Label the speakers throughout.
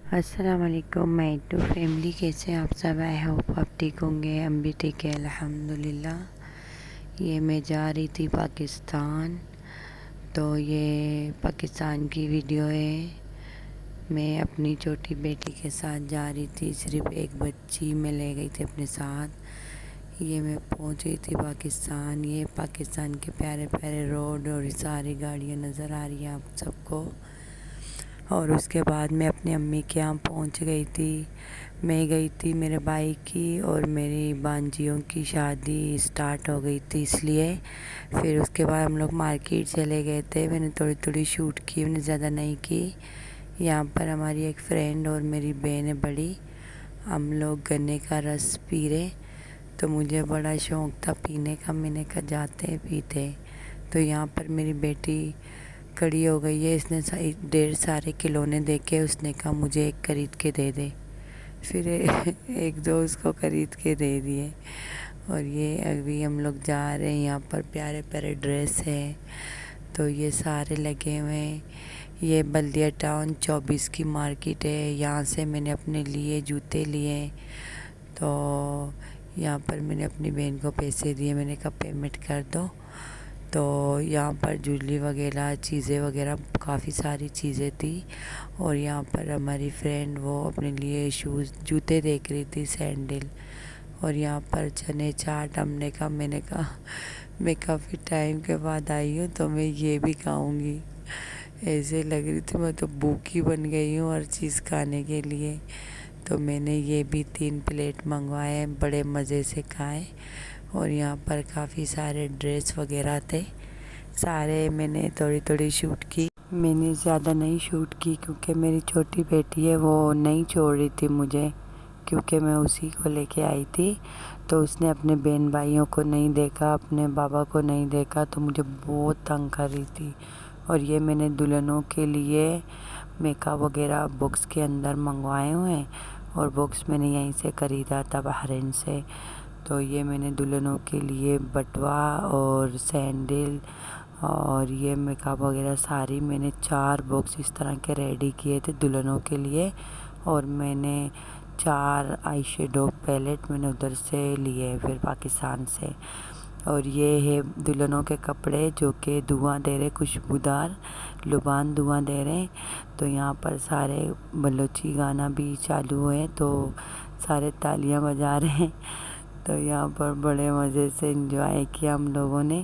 Speaker 1: السلام علیکم مائی to family, کیسے آپ سب؟ آئی ہوپ آپ ٹھیک ہوں گے، ہم بھی ٹھیک ہے الحمدللہ۔ یہ میں جا رہی تھی پاکستان، تو یہ پاکستان کی ویڈیو ہے۔ میں اپنی چھوٹی بیٹی کے ساتھ جا رہی تھی، صرف ایک بچی میں لے گئی تھی اپنے ساتھ۔ یہ میں پہنچی تھی پاکستان۔ یہ پاکستان کے پیارے پیارے روڈ اور ساری گاڑیاں نظر آ رہی ہیں آپ سب کو۔ اور اس کے بعد میں اپنی امی کے یہاں پہنچ گئی تھی۔ میں گئی تھی میرے بھائی کی اور میری بانجیوں کی شادی سٹارٹ ہو گئی تھی، اس لیے پھر اس کے بعد ہم لوگ مارکیٹ چلے گئے تھے۔ میں نے تھوڑی شوٹ کی، میں نے زیادہ نہیں کی۔ یہاں پر ہماری ایک فرینڈ اور میری بہن ہے بڑی، ہم لوگ گنے کا رس پی رہے، تو مجھے بڑا شوق تھا پینے کا، میں نے کہا جاتے پیتے۔ تو یہاں پر میری بیٹی کھڑی ہو گئی ہے، اس نے ڈھیر سارے کھلونے دیکھے، اس نے کہا مجھے ایک خرید کے دے دے۔ پھر ایک دو اس کو خرید کے دے دیے۔ اور یہ ابھی ہم لوگ جا رہے ہیں، یہاں پر پیارے پیارے ڈریس ہیں، تو یہ سارے لگے ہوئے ہیں۔ یہ بلدیہ ٹاؤن 24 کی مارکیٹ ہے، یہاں سے میں نے اپنے لیے جوتے لیے، تو یہاں پر میں نے اپنی بہن کو پیسے دیے، میں نے کہا پیمنٹ کر دو۔ تو یہاں پر جویلری وغیرہ چیزیں وغیرہ کافی ساری چیزیں تھی، اور یہاں پر ہماری فرینڈ وہ اپنے لیے جوتے دیکھ رہی تھی، سینڈل۔ اور یہاں پر چنے چاٹ ہم نے کہا، میں نے کہا میں کافی ٹائم کے بعد آئی ہوں تو میں یہ بھی کھاؤں گی، ایسے لگ رہی تھی میں تو بھوکی بن گئی ہوں ہر چیز کھانے کے لیے۔ تو میں نے یہ بھی 3 پلیٹ منگوائے، بڑے مزے سے کھائے۔ اور یہاں پر کافی سارے ڈریس وغیرہ تھے، سارے میں نے تھوڑی شوٹ کی۔ میں نے زیادہ نہیں شوٹ کی کیونکہ میری چھوٹی بیٹی ہے، وہ نہیں چھوڑ رہی تھی مجھے، کیونکہ میں اسی کو لے کے آئی تھی۔ تو اس نے اپنے بہن بھائیوں کو نہیں دیکھا، اپنے بابا کو نہیں دیکھا، تو مجھے بہت تنگ کر رہی تھی۔ اور یہ میں نے دلہنوں کے لیے میک اپ وغیرہ باکس کے اندر منگوائے ہوئے ہیں، اور باکس میں نے یہیں سے خریدا تھا، بحرین سے۔ تو یہ میں نے دلہنوں کے لیے بٹوا اور سینڈل اور یہ میک اپ وغیرہ ساری میں نے 4 باکس اس طرح کے ریڈی کیے تھے دلہنوں کے لیے۔ اور میں نے 4 آئی شیڈو پیلیٹ میں نے ادھر سے لیے پھر پاکستان سے۔ اور یہ ہے دلہنوں کے کپڑے جو کہ دھواں دے رہے، خوشبودار لبان دھواں دے رہے۔ تو یہاں پر سارے بلوچی گانا بھی چالو ہوئے، تو سارے تالیاں بجا رہے ہیں، تو یہاں پر بڑے مزے سے انجوائے کیا ہم لوگوں نے۔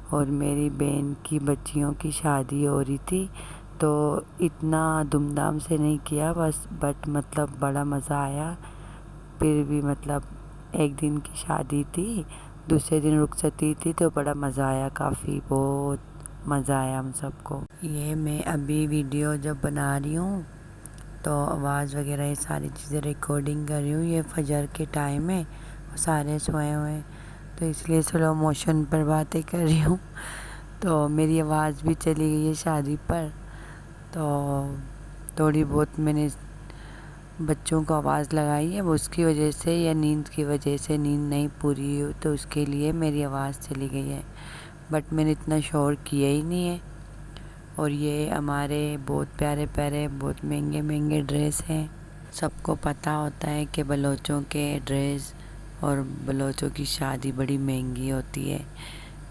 Speaker 1: اور میری بہن کی بچیوں کی شادی ہو رہی تھی، تو اتنا دھوم دھام سے نہیں کیا بٹ مطلب بڑا مزہ آیا۔ پھر بھی مطلب ایک دن کی شادی تھی، دوسرے دن رخصتی تھی، تو بڑا مزہ آیا، کافی بہت مزہ آیا ہم سب کو۔ یہ میں ابھی ویڈیو جب بنا رہی ہوں تو آواز وغیرہ یہ ساری چیزیں ریکارڈنگ کر رہی ہوں، یہ فجر کے ٹائم ہے، سارے سوئے ہوئے، تو اس لیے سلو موشن پر باتیں کر رہی ہوں۔ تو میری آواز بھی چلی گئی ہے شادی پر، تو تھوڑی بہت میں نے بچوں کو آواز لگائی ہے، وہ اس کی وجہ سے یا نیند کی وجہ سے، نیند نہیں پوری ہو تو اس کے لیے میری آواز چلی گئی ہے، بٹ میں نے اتنا شور کیا ہی نہیں ہے۔ اور یہ ہمارے بہت پیارے پیارے بہت مہنگے مہنگے ڈریس ہیں۔ سب کو پتہ ہوتا ہے کہ بلوچوں کے ڈریس اور بلوچوں کی شادی بڑی مہنگی ہوتی ہے،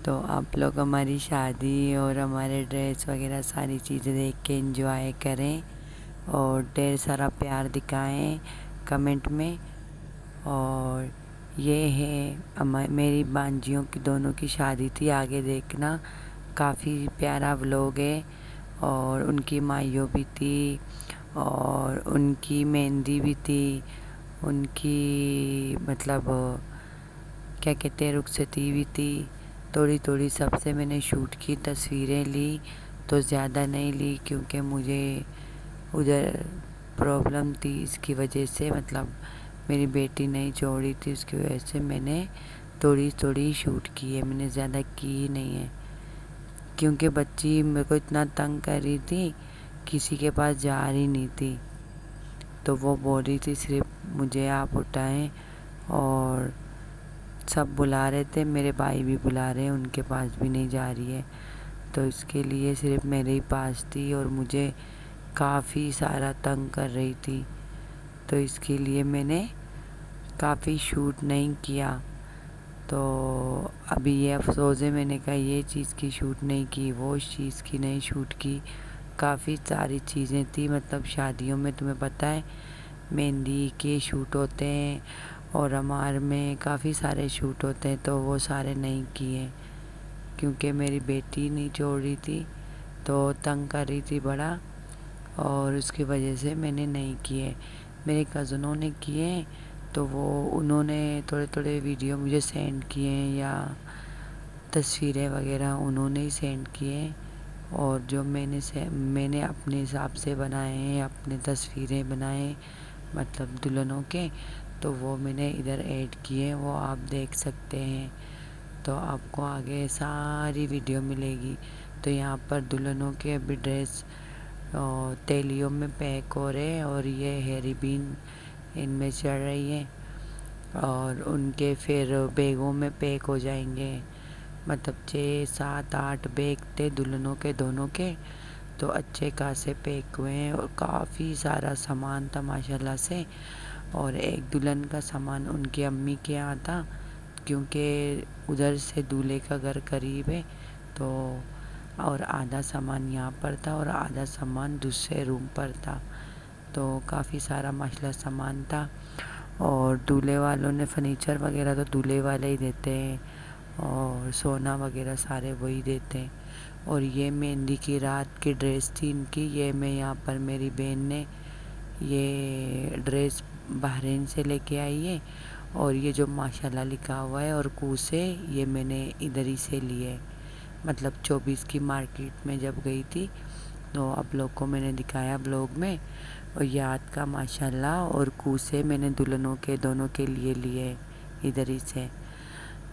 Speaker 1: تو آپ لوگ ہماری شادی اور ہمارے ڈریس وغیرہ ساری چیزیں دیکھ کے انجوائے کریں، اور ڈھیر سارا پیار دکھائیں کمنٹ میں۔ اور یہ ہے میری بانجیوں کی دونوں کی شادی تھی، آگے دیکھنا، کافی پیارا ولاگ ہے۔ اور ان کی مائیوں بھی تھی، اور ان کی مہندی بھی تھی، ان کی مطلب کیا کہتے ہیں رخصتی بھی تھی۔ تھوڑی سب سے میں نے شوٹ کی، تصویریں لی، تو زیادہ نہیں لی کیونکہ مجھے ادھر پرابلم تھی، اس کی وجہ سے مطلب میری بیٹی نہیں چھوڑی تھی، اس کی وجہ سے میں نے تھوڑی شوٹ کی ہے، میں نے زیادہ کی نہیں ہے، کیونکہ بچی میرے کو اتنا تنگ کر رہی تھی، کسی کے پاس جا رہی نہیں تھی، تو وہ بول رہی تھی صرف مجھے آپ اٹھائیں، اور سب بلا رہے تھے، میرے بھائی بھی بلا رہے ہیں، ان کے پاس بھی نہیں جا رہی ہے، تو اس کے لیے صرف میرے ہی پاس تھی، اور مجھے کافی سارا تنگ کر رہی تھی۔ تو اس کے لیے میں نے کافی شوٹ نہیں کیا. تو ابھی یہ افسوس ہے، میں نے کہا یہ چیز کی شوٹ نہیں کی، وہ چیز کی نہیں شوٹ کی. کافی ساری چیزیں تھیں، مطلب شادیوں میں تمہیں پتہ ہے مہندی کے شوٹ ہوتے ہیں اور ہمارے میں کافی سارے شوٹ ہوتے ہیں، تو وہ سارے نہیں کیے کیونکہ میری بیٹی نہیں چھوڑ رہی تھی، تو تنگ کر رہی تھی بڑا، اور اس کی وجہ سے میں نے نہیں کیے. میرے کزنوں نے کیے تو انہوں نے تھوڑے ویڈیو مجھے سینڈ کیے یا تصویریں وغیرہ انہوں نے ہی سینڈ کیے، اور جو میں نے اپنے حساب سے بنائے ہیں، اپنے تصویریں بنائے مطلب دلہنوں کے، تو وہ میں نے ادھر ایڈ کیے، وہ آپ دیکھ سکتے ہیں. تو آپ کو آگے ساری ویڈیو ملے گی. تو یہاں پر دلہنوں کے ابھی ڈریس تیلیوں میں پیک ہو رہے ہیں، اور یہ ہیری بین ان میں چڑھ رہی ہے، اور ان کے پھر بیگوں میں پیک ہو جائیں گے. مطلب 6 7 8 بیگ تھے دلہنوں کے دونوں کے، تو اچھے خاصے پیک ہوئے ہیں، اور کافی سارا سامان تھا ماشاءاللہ سے. اور ایک دلہن کا سامان ان کی امی کے یہاں تھا، کیونکہ ادھر سے دولہے کا گھر قریب ہے، تو اور آدھا سامان یہاں پر تھا اور آدھا سامان دوسرے روم پر تھا. تو کافی سارا ماشاءاللہ سامان تھا. اور دولہے والوں نے فرنیچر وغیرہ تو دولہے والے ہی دیتے ہیں، اور سونا وغیرہ سارے وہی دیتے ہیں. اور یہ مہندی کی رات کی ڈریس تھی ان کی. یہ میں یہاں پر میری بہن نے یہ ڈریس بحرین سے لے کے آئی ہے، اور یہ جو ماشاءاللہ لکھا ہوا ہے اور کوسے یہ میں نے ادھر ہی سے لیے، مطلب 24 کی مارکیٹ میں جب گئی تھی تو آپ لوگ کو میں نے دکھایا بلاگ میں. اور یاد کا ماشاءاللہ اور کوسے میں نے دلہنوں کے دونوں کے لیے ادھر ہی سے.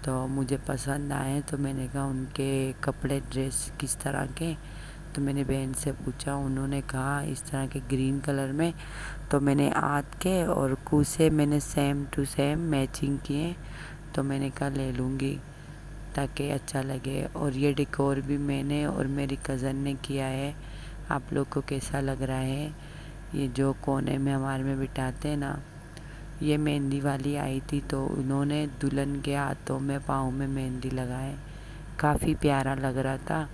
Speaker 1: تو مجھے پسند آئے تو میں نے کہا ان کے کپڑے ڈریس کس طرح کے، تو میں نے بہن سے پوچھا، انہوں نے کہا اس طرح کے گرین کلر میں. تو میں نے ہاتھ کے اور کوسے میں نے سیم ٹو سیم میچنگ کیے، تو میں نے کہا لے لوں گی تاکہ اچھا لگے. اور یہ ڈیکور بھی میں نے اور میری کزن نے کیا ہے. آپ لوگ کو کیسا لگ رہا ہے؟ یہ جو کونے میں ہمارے میں بٹھاتے ہیں نا، یہ مہندی والی آئی تھی تو انہوں نے دلہن کے ہاتھوں میں پاؤں میں مہندی لگائے، کافی پیارا لگ رہا تھا.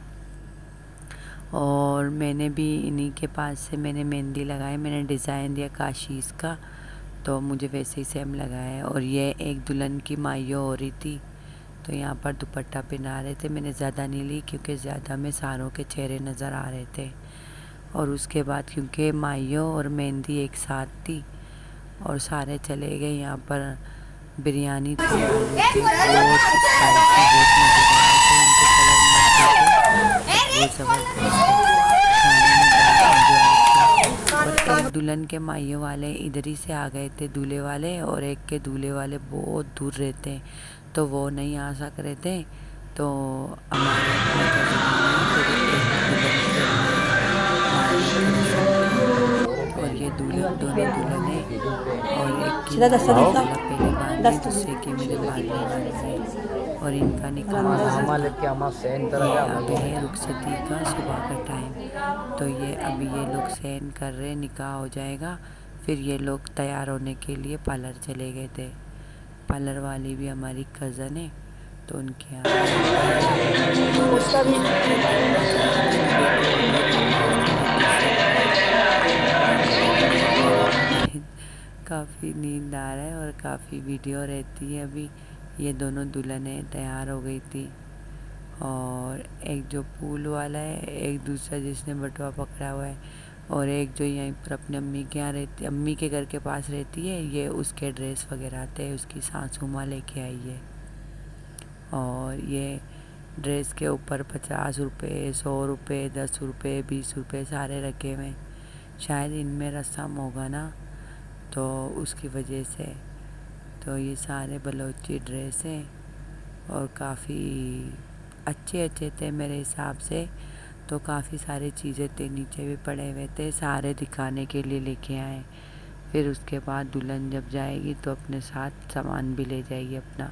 Speaker 1: اور میں نے بھی انہی کے پاس سے میں نے مہندی لگائی، میں نے ڈیزائن دیا کاشیز کا، تو مجھے ویسے ہی سیم لگا ہے. اور یہ ایک دلہن کی مائیو ہو رہی تھی، تو یہاں پر دوپٹہ پہنا رہے تھے. میں نے زیادہ نہیں لی کیونکہ زیادہ میں ساروں کے چہرے نظر آ رہے تھے. اور اس کے بعد کیونکہ مائیو اور مہندی ایک ساتھ تھی اور سارے چلے گئے. یہاں پر بریانی تھی، آلو تھی، بہت اسپائسی، بہت مزیدار تھے. ان کے کلر مت دیکھو، بہت زبردست تھے، کھانے میں بہت انجوائے کیا. اور ایک دلہن کے مائیوں والے ادھر ہی سے آ گئے تھے دولہے والے، اور ایک کے دولہے والے بہت دور رہتے ہیں تو وہ نہیں آ سک رہے تھے. تو ہمارے اپنے کزنوں نے پھر ایک دلہن کے لیے مائیوں کی رسم کی. اور یہ دونوں دلہنیں، اور ایک کی میں نے ماشاءاللہ پہلے باندھ لی، دوسرے کی میں نے بعد میں باندھی ہے. اور ان کا نکاح ہوا تھا. یہ اب ہے رخصتی کا صبح کا ٹائم، تو یہ ابھی یہ لوگ سین کر رہے، نکاح ہو جائے گا پھر یہ لوگ تیار ہونے کے لیے پارلر چلے گئے تھے. پارلر والی بھی ہماری کزن ہے، تو ان کے یہاں دونوں کی رسم کے لیے پہنچ گئے تھے. ابھی دیکھو ابھی نماز تھوڑی سے بعد ابھی نہیں ہو رہی مجھے کافی نیند آ رہا ہے اور کافی ویڈیو رہتی ہے. ابھی یہ دونوں دلہنیں تیار ہو گئی تھی، اور ایک جو پول والا ہے، ایک دوسرا جس نے بٹوا پکڑا ہوا ہے، اور ایک جو یہیں پر اپنی امی کے یہاں رہتی، امی کے گھر کے پاس رہتی ہے، یہ اس کے ڈریس وغیرہ تھے، اس کی ساسو ماں لے کے آئی ہے. اور یہ ڈریس کے اوپر 50 روپے، 100 روپے، 10 روپے، 20 روپے سارے رکھے ہوئے. شاید ان میں رسم ہوگا نا، تو اس کی وجہ سے. تو یہ سارے بلوچی ڈریس ہیں اور کافی اچھے تھے میرے حساب سے. تو کافی ساری چیزیں تھے، نیچے بھی پڑے ہوئے تھے، سارے دکھانے کے لیے لے کے آئے. پھر اس کے بعد دلہن جب جائے گی تو اپنے ساتھ سامان بھی لے جائے گی اپنا.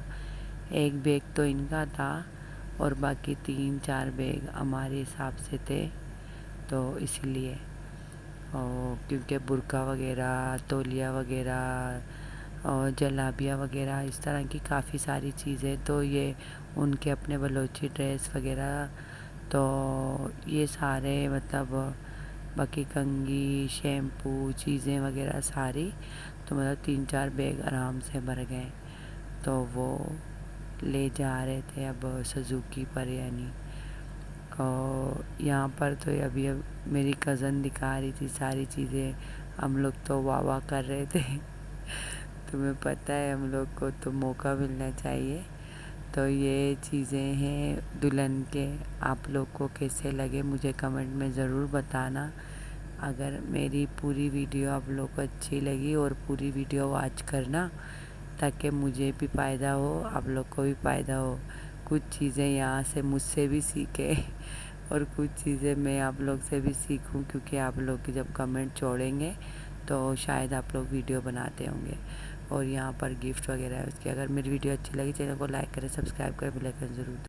Speaker 1: ایک بیگ تو ان کا تھا اور باقی 3 4 بیگ ہمارے حساب سے تھے، تو اسی لیے. اور کیونکہ برقع وغیرہ، تولیہ وغیرہ اور جلابیہ وغیرہ اس طرح کی کافی ساری چیزیں، تو یہ ان کے اپنے بلوچی ڈریس وغیرہ، تو یہ سارے مطلب باقی کنگھی، شیمپو، چیزیں وغیرہ ساری، تو مطلب 3-4 بیگ آرام سے بھر گئے، تو وہ لے جا رہے تھے اب سزوکی پر یعنی. اور یہاں پر تو ابھی میری کزن دکھا رہی تھی ساری چیزیں، ہم لوگ تو واہ واہ کر رہے تھے. تمہیں پتہ ہے ہم لوگ کو تو موقع ملنا چاہیے. تو یہ چیزیں ہیں دلہن کے. آپ لوگ کو کیسے لگے مجھے کمنٹ میں ضرور بتانا. اگر میری پوری ویڈیو آپ لوگ کو اچھی لگی اور پوری ویڈیو واچ کرنا تاکہ مجھے بھی فائدہ ہو، آپ لوگ کو بھی فائدہ ہو. کچھ چیزیں یہاں سے مجھ سے بھی سیکھے اور کچھ چیزیں میں آپ لوگ سے بھی سیکھوں، کیونکہ آپ لوگ جب کمنٹ چھوڑیں گے تو شاید آپ لوگ ویڈیو بناتے ہوں گے. اور یہاں پر گفٹ وغیرہ ہے اس کے. اگر میری ویڈیو اچھی لگی چینل کو لائک کریں، سبسکرائب کریں، بیل آئیکن ضرور